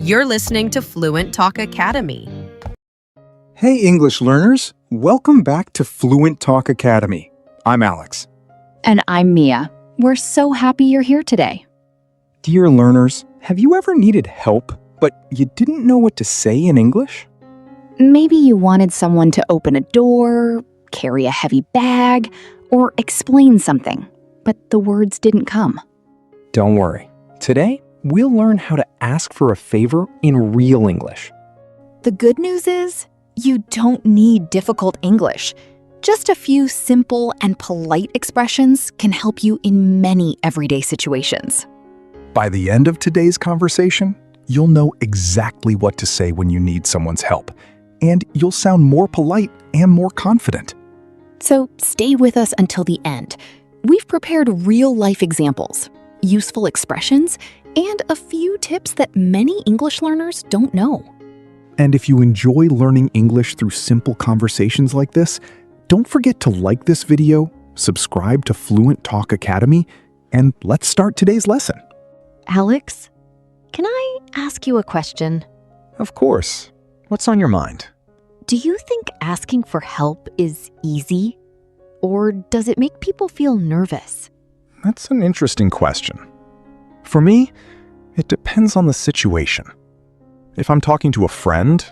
You're listening to Fluent Talk Academy. Hey, English learners. Welcome back to Fluent Talk Academy. I'm Alex. And I'm Mia. We're so happy you're here today. Dear learners, have you ever needed help, but you didn't know what to say in English? Maybe you wanted someone to open a door, carry a heavy bag, or explain something, but the words didn't come. Don't worry. Today, we'll learn how to ask for a favor in real English. The good news is, you don't need difficult English. Just a few simple and polite expressions can help you in many everyday situations. By the end of today's conversation, you'll know exactly what to say when you need someone's help, and you'll sound more polite and more confident. So stay with us until the end. We've prepared real-life examples, useful expressions, and a few tips that many English learners don't know. And if you enjoy learning English through simple conversations like this, don't forget to like this video, subscribe to Fluent Talk Academy, and let's start today's lesson. Alex, can I ask you a question? Of course. What's on your mind? Do you think asking for help is easy? Or does it make people feel nervous? That's an interesting question. For me, it depends on the situation. If I'm talking to a friend,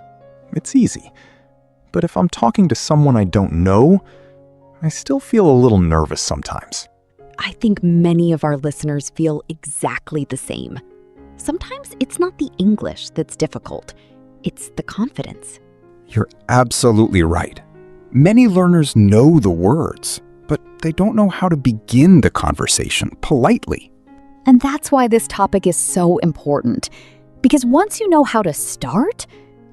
it's easy. But if I'm talking to someone I don't know, I still feel a little nervous sometimes. I think many of our listeners feel exactly the same. Sometimes it's not the English that's difficult, it's the confidence. You're absolutely right. Many learners know the words, but they don't know how to begin the conversation politely. And that's why this topic is so important. Because once you know how to start,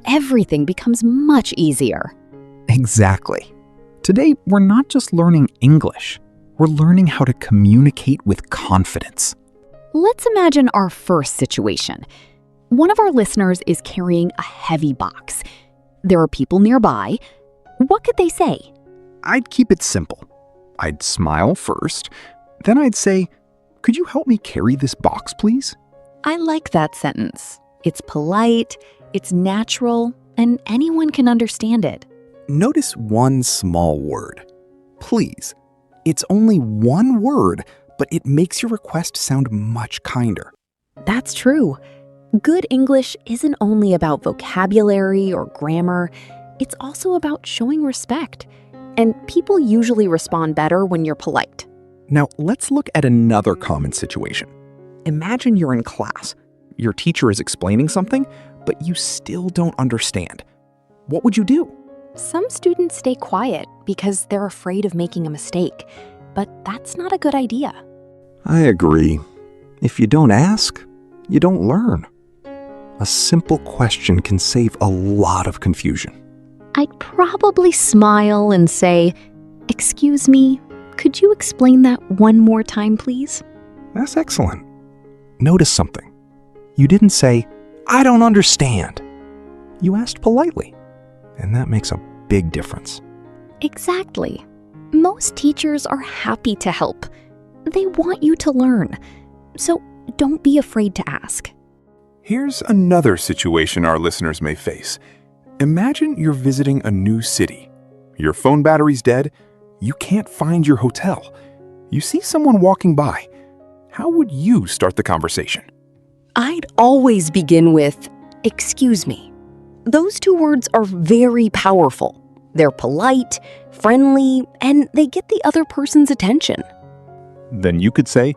everything becomes much easier. Exactly. Today, we're not just learning English. We're learning how to communicate with confidence. Let's imagine our first situation. One of our listeners is carrying a heavy box. There are people nearby. What could they say? I'd keep it simple. I'd smile first. Then I'd say, "Could you help me carry this box, please?" I like that sentence. It's polite, it's natural, and anyone can understand it. Notice one small word. Please. It's only one word, but it makes your request sound much kinder. That's true. Good English isn't only about vocabulary or grammar, it's also about showing respect. And people usually respond better when you're polite. Now, let's look at another common situation. Imagine you're in class. Your teacher is explaining something, but you still don't understand. What would you do? Some students stay quiet because they're afraid of making a mistake, but that's not a good idea. I agree. If you don't ask, you don't learn. A simple question can save a lot of confusion. I'd probably smile and say, "Excuse me, could you explain that one more time, please?" That's excellent. Notice something. You didn't say, "I don't understand." You asked politely, and that makes a big difference. Exactly. Most teachers are happy to help. They want you to learn. So don't be afraid to ask. Here's another situation our listeners may face. Imagine you're visiting a new city. Your phone battery's dead. You can't find your hotel. You see someone walking by. How would you start the conversation? I'd always begin with, "Excuse me." Those two words are very powerful. They're polite, friendly, and they get the other person's attention. Then you could say,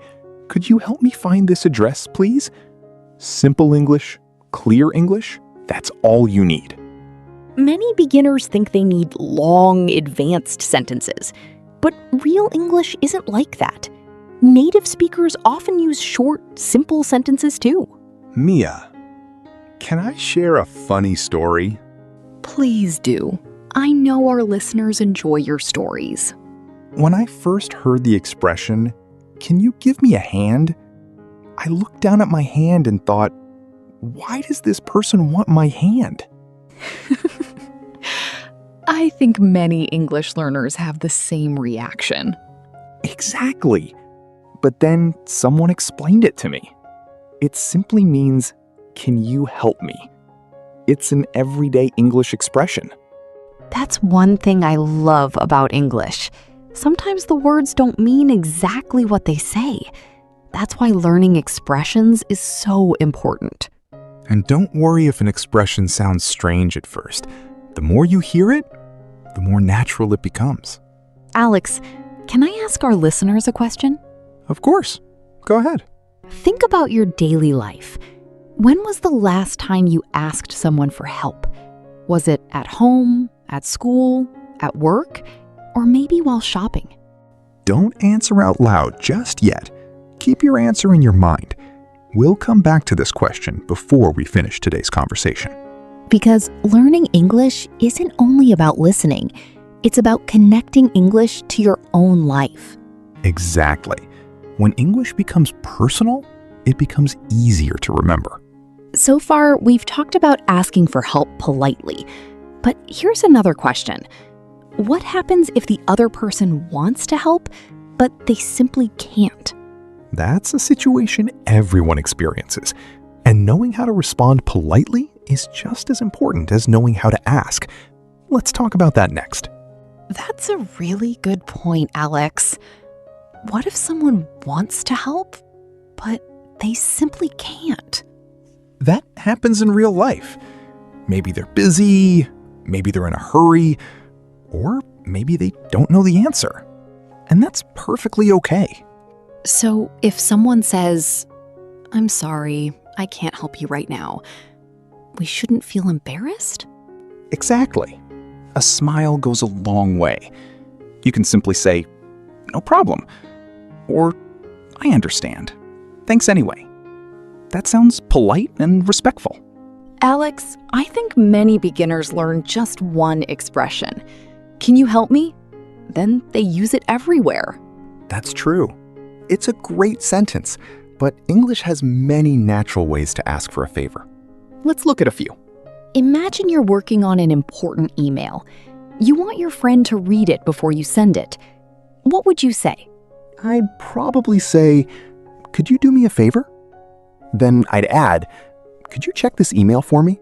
"Could you help me find this address, please?" Simple English, clear English, that's all you need. Many beginners think they need long, advanced sentences, but real English isn't like that. Native speakers often use short, simple sentences too. Mia, can I share a funny story? Please do. I know our listeners enjoy your stories. When I first heard the expression, "Can you give me a hand?" I looked down at my hand and thought, why does this person want my hand? I think many English learners have the same reaction. Exactly. But then someone explained it to me. It simply means, "Can you help me?" It's an everyday English expression. That's one thing I love about English. Sometimes the words don't mean exactly what they say. That's why learning expressions is so important. And don't worry if an expression sounds strange at first. The more you hear it, the more natural it becomes. Alex, can I ask our listeners a question? Of course. Go ahead. Think about your daily life. When was the last time you asked someone for help? Was it at home, at school, at work, or maybe while shopping? Don't answer out loud just yet. Keep your answer in your mind. We'll come back to this question before we finish today's conversation. Because learning English isn't only about listening. It's about connecting English to your own life. Exactly. When English becomes personal, it becomes easier to remember. So far, we've talked about asking for help politely. But here's another question. What happens if the other person wants to help, but they simply can't? That's a situation everyone experiences. And knowing how to respond politely is just as important as knowing how to ask. Let's talk about that next. That's a really good point, Alex. What if someone wants to help, but they simply can't? That happens in real life. Maybe they're busy, maybe they're in a hurry, or maybe they don't know the answer. And that's perfectly okay. So if someone says, "I'm sorry, I can't help you right now," we shouldn't feel embarrassed? Exactly. A smile goes a long way. You can simply say, "No problem," or "I understand. Thanks anyway." That sounds polite and respectful. Alex, I think many beginners learn just one expression. "Can you help me?" Then they use it everywhere. That's true. It's a great sentence, but English has many natural ways to ask for a favor. Let's look at a few. Imagine you're working on an important email. You want your friend to read it before you send it. What would you say? I'd probably say, "Could you do me a favor?" Then I'd add, "Could you check this email for me?"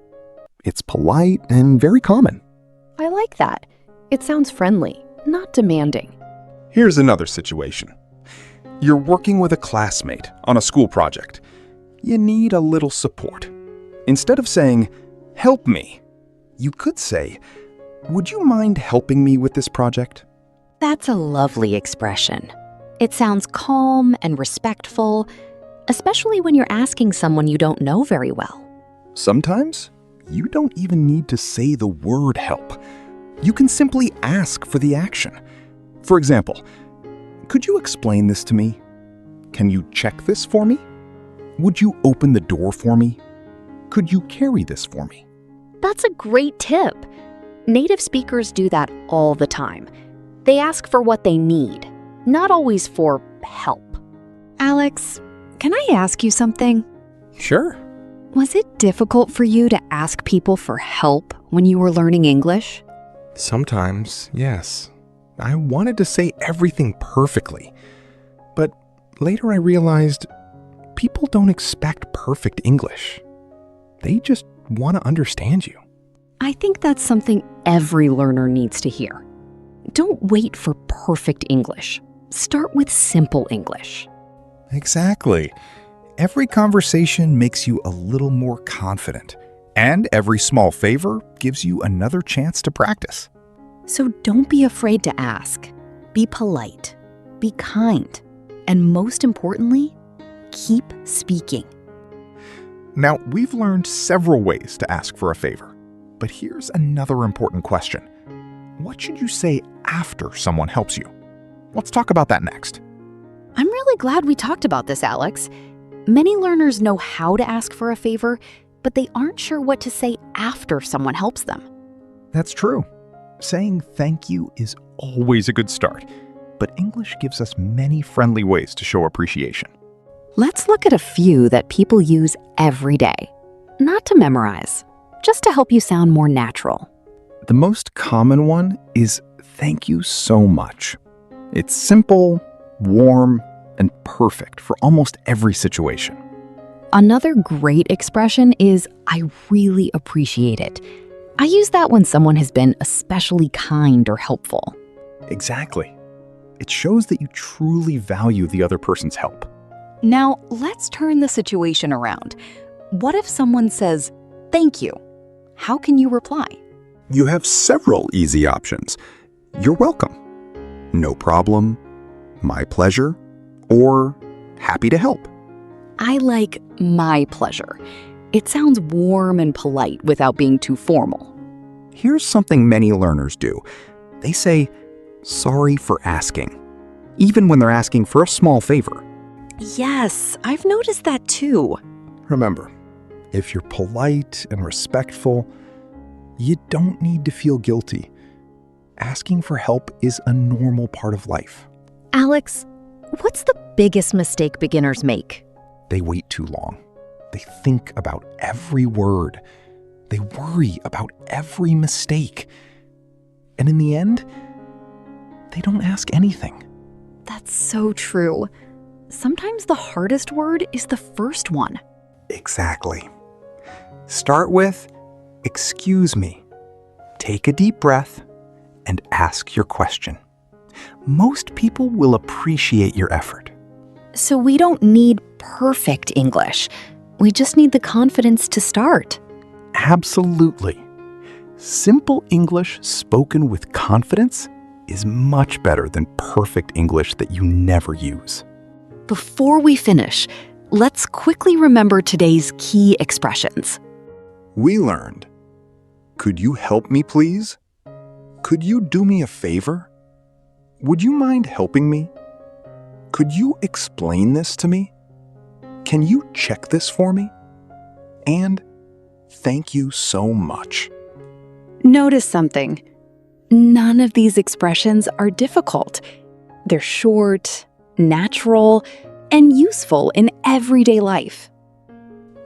It's polite and very common. I like that. It sounds friendly, not demanding. Here's another situation. You're working with a classmate on a school project. You need a little support. Instead of saying, "Help me," you could say, "Would you mind helping me with this project?" That's a lovely expression. It sounds calm and respectful, especially when you're asking someone you don't know very well. Sometimes you don't even need to say the word help. You can simply ask for the action. For example, "Could you explain this to me? Can you check this for me? Would you open the door for me? Could you carry this for me?" That's a great tip. Native speakers do that all the time. They ask for what they need, not always for help. Alex, can I ask you something? Sure. Was it difficult for you to ask people for help when you were learning English? Sometimes, yes. I wanted to say everything perfectly. But later I realized people don't expect perfect English. They just want to understand you. I think that's something every learner needs to hear. Don't wait for perfect English. Start with simple English. Exactly. Every conversation makes you a little more confident, and every small favor gives you another chance to practice. So don't be afraid to ask. Be polite. Be kind. And most importantly, keep speaking. Now, we've learned several ways to ask for a favor, but here's another important question. What should you say after someone helps you? Let's talk about that next. I'm really glad we talked about this, Alex. Many learners know how to ask for a favor, but they aren't sure what to say after someone helps them. That's true. Saying thank you is always a good start, but English gives us many friendly ways to show appreciation. Let's look at a few that people use every day. Not to memorize, just to help you sound more natural. The most common one is "Thank you so much." It's simple, warm, and perfect for almost every situation. Another great expression is "I really appreciate it." I use that when someone has been especially kind or helpful. Exactly. It shows that you truly value the other person's help. Now, let's turn the situation around. What if someone says, "Thank you"? How can you reply? You have several easy options. You're welcome. No problem. My pleasure. Or happy to help. I like "my pleasure." It sounds warm and polite without being too formal. Here's something many learners do. They say, sorry for asking, even when they're asking for a small favor. Yes, I've noticed that too. Remember, if you're polite and respectful, you don't need to feel guilty. Asking for help is a normal part of life. Alex, what's the biggest mistake beginners make? They wait too long. They think about every word. They worry about every mistake. And in the end, they don't ask anything. That's so true. Sometimes the hardest word is the first one. Exactly. Start with, excuse me. Take a deep breath and ask your question. Most people will appreciate your effort. So we don't need perfect English. We just need the confidence to start. Absolutely. Simple English spoken with confidence is much better than perfect English that you never use. Before we finish, let's quickly remember today's key expressions. We learned, could you help me please? Could you do me a favor? Would you mind helping me? Could you explain this to me? Can you check this for me? And thank you so much. Notice something. None of these expressions are difficult. They're short, natural, and useful in everyday life.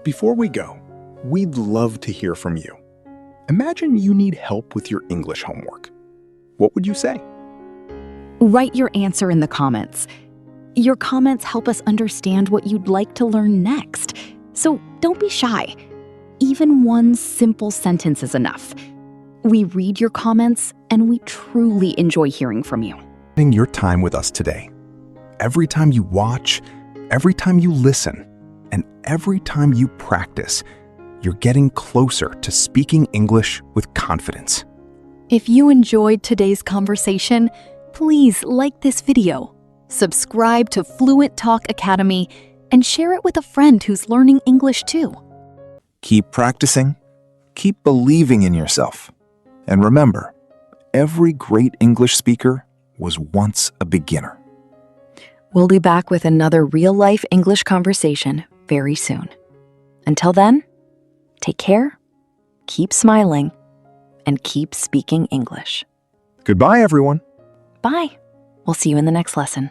Before we go, we'd love to hear from you. Imagine you need help with your English homework. What would you say? Write your answer in the comments. Your comments help us understand what you'd like to learn next. So don't be shy. Even one simple sentence is enough. We read your comments and we truly enjoy hearing from you. Spending your time with us today. Every time you watch, every time you listen, and every time you practice, you're getting closer to speaking English with confidence. If you enjoyed today's conversation, please like this video, subscribe to Fluent Talk Academy, and share it with a friend who's learning English too. Keep practicing, keep believing in yourself, and remember, every great English speaker was once a beginner. We'll be back with another real-life English conversation very soon. Until then, take care, keep smiling, and keep speaking English. Goodbye, everyone. Bye. We'll see you in the next lesson.